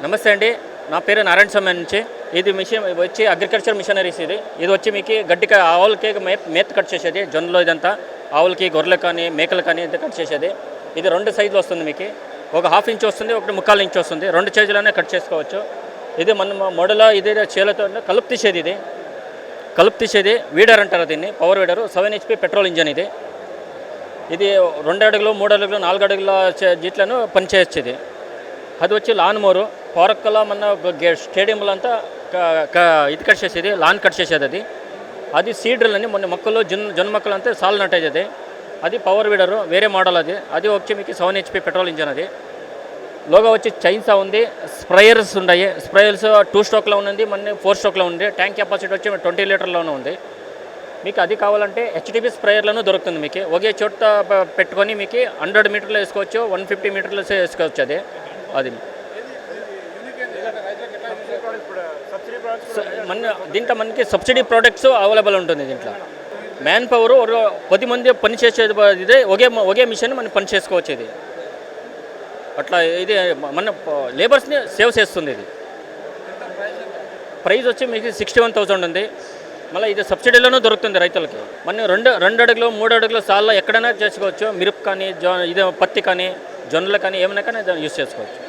నమస్తే అండి, నా పేరు నారాయణ స్వామి నుంచి. ఇది మిషన్ వచ్చి అగ్రికల్చర్ మిషనరీస్. ఇది వచ్చి మీకు గడ్డికి ఆవులకి మేత కట్ చేసేది, జొన్నలో ఇదంతా ఆవులకి గొర్రెలకు కానీ మేకలు కానీ ఇది కట్ చేసేది. ఇది 2 సైజులు వస్తుంది మీకు. ఒక 1/2 ఇంచ్ వస్తుంది, ఒకటి 1/4 ఇంచ్ వస్తుంది. 2 సైజులోనే కట్ చేసుకోవచ్చు. ఇది మన మోడల్ ఇది చేలతో కలుపు తీసేది. ఇది కలుపు తీసేది వీడర్ అంటారు దీన్ని, power weeder. 7 HP petrol engine ఇది. ఇది 2 అడుగులు 3 అడుగులు 4 అడుగుల జీట్లను పనిచేసేది. అది వచ్చి లాన్ మోరు పార్కులో మన స్టేడియంలో అంతా ఇది కట్ చేసేది, లాన్ కట్ చేసేది. అది సీడ్రిల్ అని మొన్న మొక్కలు జొన్న మొక్కలు అంతా సాల్ నట్టేది. అది పవర్ వీడరు, వేరే మోడల్. అది వచ్చి మీకు 7 HP పెట్రోల్ ఇంజన్. అది లోగా వచ్చి చైన్సా ఉంది. స్ప్రేయర్స్ ఉన్నాయి. స్ప్రేయర్స్ 2 స్ట్రోక్లో ఉంది, మన 4 స్ట్రోక్లో ఉంది. ట్యాంక్ కెపాసిటీ వచ్చి 20 లీటర్లోనే ఉంది. మీకు అది కావాలంటే HTP స్ప్రేయర్లను దొరుకుతుంది. మీకు ఒకే చోట పెట్టుకొని మీకు 100 మీటర్లు వేసుకోవచ్చు, 150 మీటర్లు వేసుకోవచ్చు. అది దీంట్లో మనకి సబ్సిడీ ప్రోడక్ట్స్ అవైలబుల్ ఉంటుంది. దీంట్లో మ్యాన్ పవర్ 10 మంది పని చేసేది. ఇదే ఒకే మిషన్ మనం పని చేసుకోవచ్చు. ఇది అట్లా ఇది మన లేబర్స్ని సేవ్ చేస్తుంది. ఇది ప్రైస్ వచ్చి మీకు 61,000 ఉంది. మళ్ళీ ఇది సబ్సిడీలోనూ దొరుకుతుంది రైతులకి. మనం 2 అడుగులు 3 అడుగులు సాల్లో ఎక్కడైనా చేసుకోవచ్చు. మిరప కానీ ఇది పత్తి కానీ జొన్నలు కానీ ఏమైనా కానీ యూజ్ చేసుకోవచ్చు.